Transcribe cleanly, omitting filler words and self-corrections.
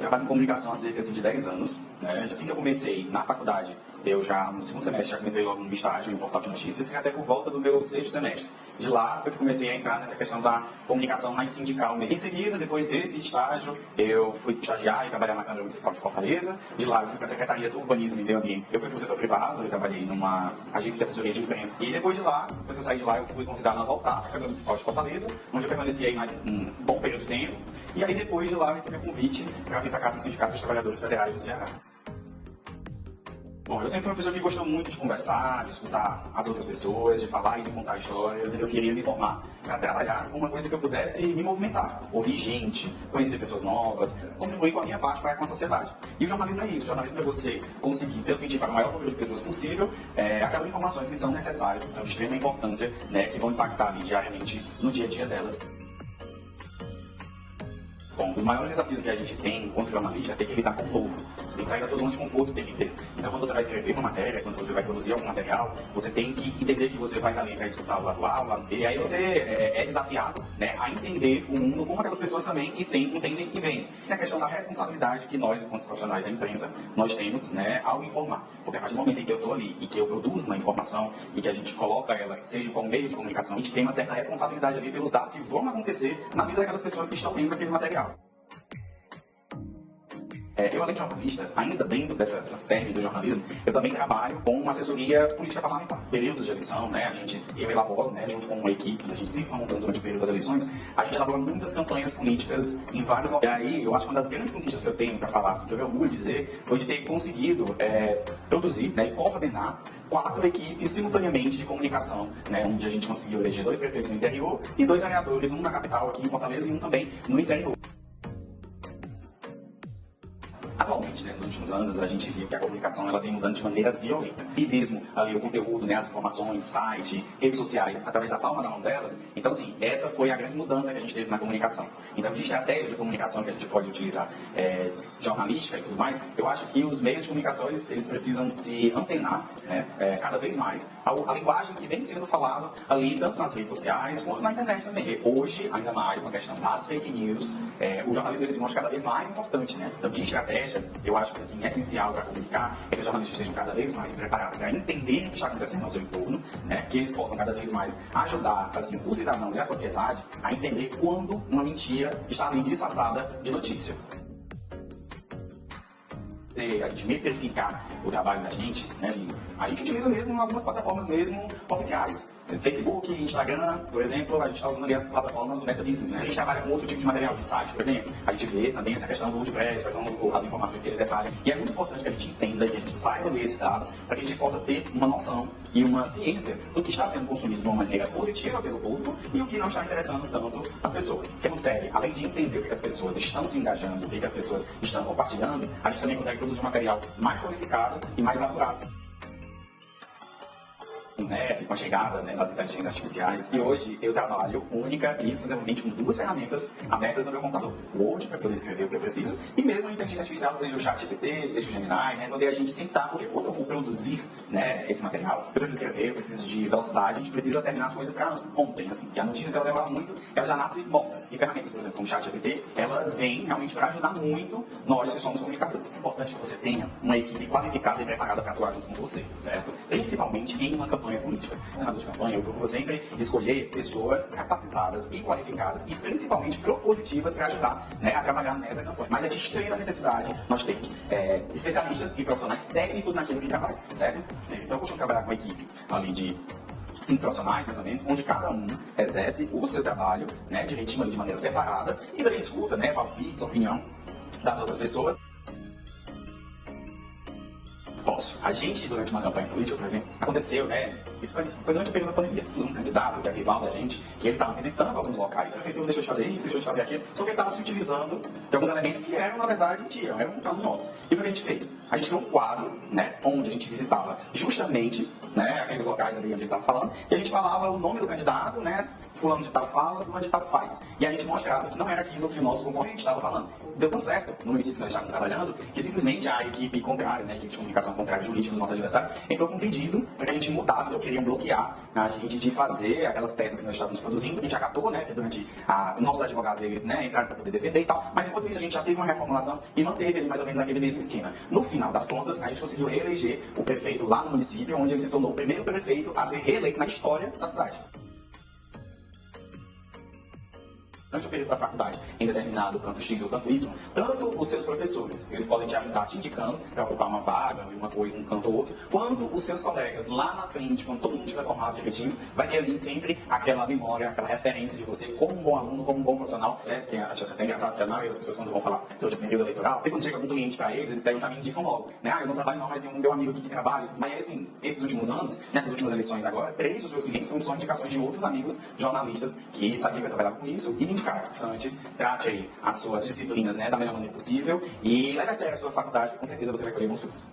trabalho em comunicação há cerca de 10 anos. Né? Assim que eu comecei na faculdade, eu já, no segundo semestre, já comecei logo no estágio em um portal de notícias, e até por volta do meu sexto semestre. De lá foi que comecei a entrar nessa questão da comunicação mais sindical mesmo. Em seguida, depois desse estágio, eu fui estagiar e trabalhar na Câmara Municipal de Fortaleza. De lá eu fui para a Secretaria do Urbanismo e Meio Ambiente. Eu fui para o setor privado, eu trabalhei numa agência de assessoria de imprensa. E depois de lá, depois que eu saí de lá, eu fui convidado a voltar para a Câmara Municipal de Fortaleza, onde eu permaneci aí mais um bom período de tempo. E aí depois de lá eu recebi o convite para vir para cá no Sindicato dos Trabalhadores Federais do Ceará. Bom, eu sempre fui uma pessoa que gostou muito de conversar, de escutar as outras pessoas, de falar e de contar histórias. Eu queria me formar para trabalhar com uma coisa que eu pudesse me movimentar, ouvir gente, conhecer pessoas novas, contribuir com a minha parte para com a sociedade. E o jornalismo é isso. O jornalismo é você conseguir transmitir para o maior número de pessoas possível aquelas informações que são necessárias, que são de extrema importância, né, que vão impactar ali diariamente no dia a dia delas. Bom, os maiores desafios que a gente tem enquanto jornalista é ter que lidar com o novo. Você tem que sair da sua zona de conforto o tempo inteiro. Então, quando você vai escrever uma matéria, quando você vai produzir algum material, você tem que entender que você vai ali para escutar o lado A, o lado B. E aí você é desafiado, né, a entender o mundo como aquelas pessoas também entendem e veem. E a questão da responsabilidade que nós, enquanto profissionais da imprensa, nós temos, né, ao informar. Porque a partir do momento em que eu estou ali e que eu produzo uma informação e que a gente coloca ela, seja como meio de comunicação, a gente tem uma certa responsabilidade ali pelos atos que vão acontecer na vida daquelas pessoas que estão lendo aquele material. Eu, além de jornalista, ainda dentro dessa série do jornalismo, eu também trabalho com uma assessoria política parlamentar. Períodos de eleição, né, eu elaboro, né, junto com uma equipe, a gente sempre está montando durante o período das eleições, a gente elabora muitas campanhas políticas em vários locais. E aí, eu acho que uma das grandes conquistas que eu tenho para falar, assim, que eu me orgulho de dizer, foi de ter conseguido produzir, né, e coordenar 4 equipes simultaneamente de comunicação, né, onde a gente conseguiu eleger 2 prefeitos no interior e 2 vereadores, um na capital aqui em Fortaleza e um também no interior. Atualmente, né, nos últimos anos, a gente vê que a comunicação ela vem mudando de maneira violenta. E mesmo ali o conteúdo, né, as informações, site, redes sociais, através da palma da mão delas. Então, assim, essa foi a grande mudança que a gente teve na comunicação. Então, de estratégia de comunicação que a gente pode utilizar, jornalística e tudo mais, eu acho que os meios de comunicação, eles precisam se antenar, né, cada vez mais a linguagem que vem sendo falada ali, tanto nas redes sociais quanto na internet também. E hoje, ainda mais, com a questão das fake news, o jornalismo ele se mostra cada vez mais importante, né? Então, de estratégia, eu acho que assim, é essencial para comunicar é que os jornalistas estejam cada vez mais preparados para entender o que está acontecendo ao seu entorno, né? Que eles possam cada vez mais ajudar assim, os cidadãos e a sociedade a entender quando uma mentira está ali disfarçada de notícia. A gente metrificar o trabalho da gente, né? A gente utiliza mesmo algumas plataformas mesmo oficiais. Facebook, Instagram, por exemplo, a gente está usando ali as plataformas do Meta Business, né? A gente trabalha com outro tipo de material de site, por exemplo. A gente vê também essa questão do WordPress, quais são as informações que eles detalham. E é muito importante que a gente entenda, que a gente saiba ler esses dados, para que a gente possa ter uma noção e uma ciência do que está sendo consumido de uma maneira positiva pelo público e o que não está interessando tanto as pessoas. Porque consegue, além de entender o que as pessoas estão se engajando, o que as pessoas estão compartilhando, a gente também consegue produzir um material mais qualificado e mais apurado. Né, com a chegada, né, das inteligências artificiais. E hoje eu trabalho única e exclusivamente com 2 ferramentas abertas no meu computador. O Word, para poder escrever o que eu preciso, e mesmo a inteligência artificial, seja o ChatGPT, seja o Gemini, né, poder a gente sentar, porque quando eu vou produzir, né, esse material, eu preciso escrever, eu preciso de velocidade, a gente precisa terminar as coisas para ontem, assim, que a notícia, se ela demora muito, ela já nasce morta. E ferramentas, por exemplo, como o ChatGPT, elas vêm realmente para ajudar muito nós que somos comunicadores. É importante que você tenha uma equipe qualificada e preparada para atuar junto com você, certo? Principalmente em uma campanha política. Na de campanha, eu procuro sempre escolher pessoas capacitadas e qualificadas e principalmente propositivas para ajudar, né, a trabalhar nessa campanha. Mas é de extrema necessidade nós temos especialistas e profissionais técnicos naquilo que trabalham, certo? Então eu costumo trabalhar com uma equipe ali de 5 profissionais, mais ou menos, onde cada um exerce o seu trabalho, né, direitinho, de maneira separada, e daí escuta, né, palpites, opinião das outras pessoas. Posso. A gente, durante uma campanha política, por exemplo, aconteceu, né? Isso foi durante o período da pandemia. Um candidato, que é rival da gente, que ele estava visitando alguns locais. A prefeitura deixou de fazer isso, deixou de fazer aquilo, só que ele estava se utilizando de alguns elementos que eram, na verdade, mentira, eram um caso nosso. E o que a gente fez? A gente criou um quadro, né, onde a gente visitava justamente, né, aqueles locais ali onde ele estava falando, e a gente falava o nome do candidato, né, fulano de tal fala, fulano de tal faz. E a gente mostrava que não era aquilo que o nosso concorrente estava falando. Deu tão certo no município que nós estávamos trabalhando, que simplesmente a equipe contrária, né, a equipe de comunicação contrária jurídica do nosso adversário, entrou com um pedido para que a gente mudasse, ou queriam bloquear a gente de fazer aquelas peças que nós estávamos produzindo. A gente acatou, né, que durante nossos advogados, eles, né, entraram para poder defender e tal, mas enquanto isso a gente já teve uma reformulação e manteve ali mais ou menos aquele mesmo esquema. No final das contas, a gente conseguiu reeleger o prefeito lá no município, onde ele se tornou o primeiro prefeito a ser reeleito na história da cidade. Durante o período da faculdade, em determinado tanto X ou tanto Y, tanto os seus professores, eles podem te ajudar te indicando para ocupar uma vaga, uma coisa, um canto ou outro, quanto os seus colegas lá na frente, quando todo mundo tiver formado direitinho, vai ter ali sempre aquela memória, aquela referência de você como um bom aluno, como um bom profissional, né? Que acho até engraçado que a maioria das pessoas quando vão falar durante o período eleitoral, e quando chega algum cliente para eles pegam já me indicam logo, né? Eu não trabalho não, mas tem um meu amigo aqui que trabalha, mas assim, esses últimos anos, nessas últimas eleições agora, 3 dos meus clientes foram só indicações de outros amigos jornalistas que sabiam que eu trabalhava com isso e me indicaram. Portanto, trate aí as suas disciplinas, né, da melhor maneira possível e leve a sério a sua faculdade, com certeza você vai colher bons frutos.